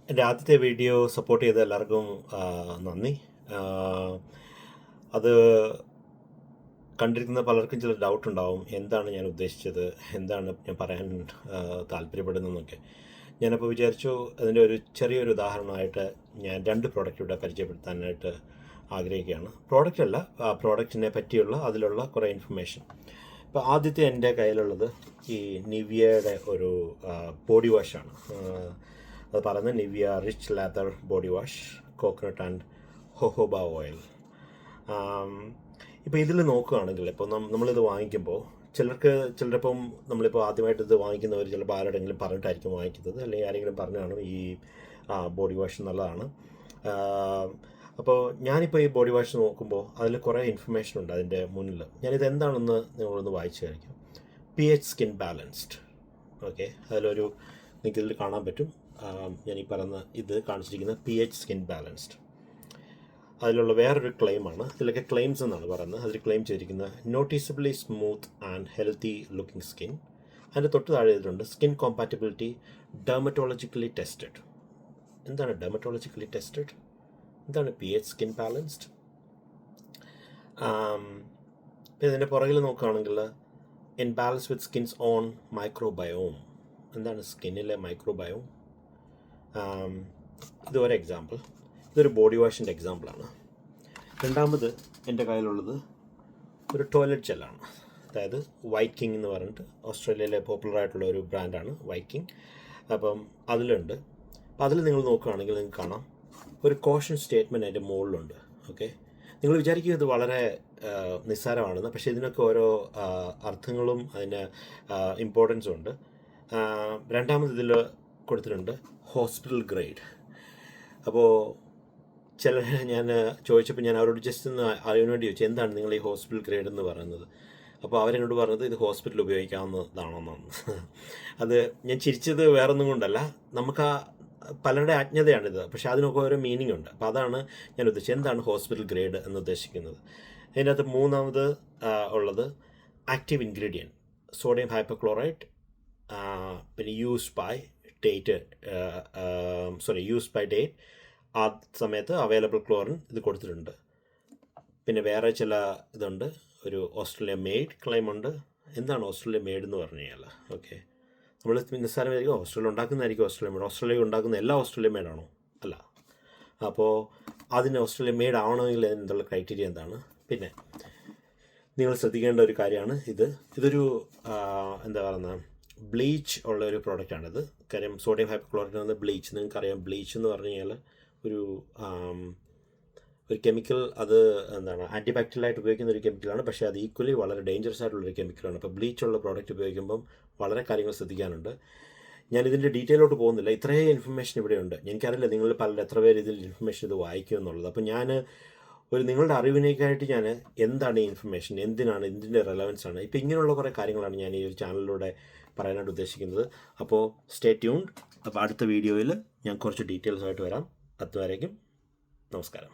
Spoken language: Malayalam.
എൻ്റെ ആദ്യത്തെ വീഡിയോ സപ്പോർട്ട് ചെയ്ത എല്ലാവർക്കും നന്ദി. അത് കണ്ടിരിക്കുന്ന പലർക്കും ചില ഡൗട്ട് ഉണ്ടാവും, എന്താണ് ഞാൻ ഉദ്ദേശിച്ചത്, എന്താണ് ഞാൻ പറയാൻ താല്പര്യപ്പെടുന്നതെന്നൊക്കെ. ഞാനപ്പോൾ വിചാരിച്ചു അതിൻ്റെ ഒരു ചെറിയൊരു ഉദാഹരണമായിട്ട് ഞാൻ 2 പ്രോഡക്റ്റ് ഇവിടെ പരിചയപ്പെടുത്താനായിട്ട് ആഗ്രഹിക്കുകയാണ്. പ്രോഡക്റ്റ് അല്ല, പ്രോഡക്റ്റിനെ പറ്റിയുള്ള അതിലുള്ള കുറേ ഇൻഫർമേഷൻ. ഇപ്പോൾ ആദ്യത്തെ എൻ്റെ കയ്യിലുള്ളത് ഈ നിവിയയുടെ ഒരു ബോഡി വാഷാണ്. അത് പറയുന്നത് Nivea rich lather body wash, coconut and jojoba oil. ഇപ്പോൾ ഇതിൽ നോക്കുകയാണെങ്കിൽ ഇപ്പോൾ നമ്മളിത് വാങ്ങിക്കുമ്പോൾ ചിലരിപ്പം നമ്മളിപ്പോൾ ആദ്യമായിട്ട് ഇത് വാങ്ങിക്കുന്നവർ ചിലപ്പോൾ ആരോടെങ്കിലും പറഞ്ഞിട്ടായിരിക്കും വാങ്ങിക്കുന്നത്, അല്ലെങ്കിൽ ആരെങ്കിലും പറഞ്ഞാണ് ഈ ബോഡി വാഷ് നല്ലതാണ്. അപ്പോൾ ഞാനിപ്പോൾ ഈ ബോഡി വാഷ് നോക്കുമ്പോൾ അതിൽ കുറേ ഇൻഫർമേഷൻ ഉണ്ട് അതിൻ്റെ മുന്നിൽ. ഞാനിത് എന്താണെന്ന് നിങ്ങളൊന്ന് വായിച്ചു കഴിക്കാം. pH skin balanced. ഓക്കെ, അതിലൊരു നിങ്ങൾക്ക് ഇതിൽ കാണാൻ പറ്റും. ഞാൻ ഈ പറയുന്ന ഇത് കാണിച്ചിരിക്കുന്ന pH സ്കിൻ ബാലൻസ്ഡ്. അതിലുള്ള വേറൊരു ക്ലെയിമാണ്, ഇതിലൊക്കെ ക്ലെയിംസ് എന്നാണ് പറയുന്നത്. അതിൽ ക്ലെയിം ചെയ്തിരിക്കുന്നത് noticeably smooth and healthy looking skin. അതിൻ്റെ തൊട്ട് താഴെ ചെയ്തിട്ടുണ്ട് സ്കിൻ കോമ്പാറ്റബിലിറ്റി ഡെർമറ്റോളജിക്കലി ടെസ്റ്റഡ്. എന്താണ് ഡെർമറ്റോളജിക്കലി ടെസ്റ്റഡ്? എന്താണ് pH സ്കിൻ ബാലൻസ്ഡ്? ഇതിൻ്റെ പുറകിൽ നോക്കുകയാണെങ്കിൽ in balance with skin's own microbiome. എന്താണ് സ്കിന്നിലെ മൈക്രോബയോം? ഇതൊരു എക്സാമ്പിൾ. ഇതൊരു ബോഡി വാഷിൻ്റെ എക്സാമ്പിളാണ്. രണ്ടാമത് എൻ്റെ കയ്യിലുള്ളത് ഒരു ടോയ്ലറ്റ് ജെല്ലാണ്. അതായത് വൈറ്റ് കിങ് എന്ന് പറഞ്ഞിട്ട് ഓസ്ട്രേലിയയിലെ പോപ്പുലറായിട്ടുള്ള ഒരു ബ്രാൻഡാണ് വൈറ്റ് കിങ്. അപ്പം അതിലുണ്ട്. അപ്പോൾ അതിൽ നിങ്ങൾ നോക്കുകയാണെങ്കിൽ നിങ്ങൾക്ക് കാണാം ഒരു കോഷൻ സ്റ്റേറ്റ്മെൻറ്റ് അതിൻ്റെ മുകളിലുണ്ട്. ഓക്കെ, നിങ്ങൾ വിചാരിക്കും ഇത് വളരെ നിസ്സാരമാണെന്ന്, പക്ഷേ ഇതിനൊക്കെ ഓരോ അർത്ഥങ്ങളും അതിന് ഇമ്പോർട്ടൻസും ഉണ്ട്. രണ്ടാമത് ഇതിൽ കൊടുത്തിട്ടുണ്ട് ഹോസ്പിറ്റൽ ഗ്രേഡ്. അപ്പോൾ ഞാൻ ചോദിച്ചപ്പോൾ ഞാൻ അവരോട് ജസ്റ്റ് ഒന്ന് അറിയാൻ വേണ്ടി ചോദിച്ചു, എന്താണ് നിങ്ങൾ ഈ ഹോസ്പിറ്റൽ ഗ്രേഡ് എന്ന് പറയുന്നത്? അപ്പോൾ അവരെന്നോട് പറഞ്ഞത് ഇത് ഹോസ്പിറ്റലിൽ ഉപയോഗിക്കാവുന്നതാണെന്നാണ്. അത് ഞാൻ ചിരിച്ചത് വേറൊന്നും കൊണ്ടല്ല, നമുക്ക് പലരുടെ അജ്ഞതയാണിത്, പക്ഷേ അതിനൊക്കെ ഓരോ മീനിങ് ഉണ്ട്. അപ്പോൾ അതാണ് ഞാൻ ഉദ്ദേശിച്ചത്, എന്താണ് ഹോസ്പിറ്റൽ ഗ്രേഡ് എന്ന് ഉദ്ദേശിക്കുന്നത്. അതിനകത്ത് മൂന്നാമത് ഉള്ളത് ആക്റ്റീവ് ഇൻഗ്രീഡിയൻറ്റ് സോഡിയം ഹൈപ്പോക്ലോറൈറ്റ്, പിന്നെ യൂസ്ഡ് ബൈ ഡേറ്റ് ആ സമയത്ത് അവൈലബിൾ ക്ലോറിൻ ഇത് കൊടുത്തിട്ടുണ്ട്. പിന്നെ വേറെ ചില ഇതുണ്ട്, ഒരു ഓസ്ട്രേലിയ മെയ്ഡ് ക്ലെയിം ഉണ്ട്. എന്താണ് ഓസ്ട്രേലിയ മെയ്ഡ് എന്ന് പറഞ്ഞു കഴിഞ്ഞാൽ? ഓക്കെ, നമ്മൾ നിസ്സാരമായിരിക്കും ഓസ്ട്രേലിയ ഉണ്ടാക്കുന്നതായിരിക്കും ഓസ്ട്രേലിയ ഉണ്ടാക്കുന്ന എല്ലാ ഓസ്ട്രേലിയ മെയ്ഡാണോ? അല്ല. അപ്പോൾ അതിന് ഓസ്ട്രേലിയ മെയ്ഡ് ആവണമെങ്കിൽ അതിനുള്ള ക്രൈറ്റീരിയ എന്താണ്? പിന്നെ നിങ്ങൾ ശ്രദ്ധിക്കേണ്ട ഒരു കാര്യമാണ് ഇതൊരു എന്താ പറയുക, ബ്ലീച്ച് ഉള്ള ഒരു പ്രോഡക്റ്റാണിത്. കാര്യം സോഡിയം ഹൈപ്പോക്ലോറൈറ്റ് എന്ന ബ്ലീച്ച്, നിങ്ങൾക്കറിയാം ബ്ലീച്ച് എന്ന് പറഞ്ഞു കഴിഞ്ഞാൽ ഒരു കെമിക്കൽ. അത് എന്താണ്, ആൻറ്റിബാക്ടീരിയലായിട്ട് ഉപയോഗിക്കുന്ന ഒരു കെമിക്കലാണ്, പക്ഷേ അത് ഈക്വലി വളരെ ഡേഞ്ചറസ് ആയിട്ടുള്ളൊരു കെമിക്കലാണ്. അപ്പോൾ ബ്ലീച്ചുള്ള പ്രോഡക്റ്റ് ഉപയോഗിക്കുമ്പം വളരെ കാര്യങ്ങൾ ശ്രദ്ധിക്കാനുണ്ട്. ഞാനിതിൻ്റെ ഡീറ്റെയിലോട്ട് പോകുന്നില്ല, ഇത്രയും ഇൻഫർമേഷൻ ഇവിടെയുണ്ട്. എനിക്കറിയില്ല നിങ്ങളിൽ പലരും എത്ര പേര് ഇതിൽ ഇൻഫർമേഷൻ ഇത് വായിക്കും എന്നുള്ളത്. അപ്പോൾ ഞാൻ നിങ്ങളുടെ അറിവിനേക്കായിട്ട് ഞാൻ എന്താണ് ഈ ഇൻഫർമേഷൻ, എന്തിനാണ്, എന്തിൻ്റെ റെലവൻസ് ആണ്, ഇപ്പോൾ ഇങ്ങനെയുള്ള കുറേ കാര്യങ്ങളാണ് ഞാൻ ഈ ഒരു ചാനലിലൂടെ പറയാനായിട്ട് ഉദ്ദേശിക്കുന്നത്. അപ്പോൾ സ്റ്റേ ട്യൂൺഡ്. അപ്പോൾ അടുത്ത വീഡിയോയിൽ ഞാൻ കുറച്ച് ഡീറ്റെയിൽസ് ആയിട്ട് വരാം. അതുവരേക്കും നമസ്കാരം.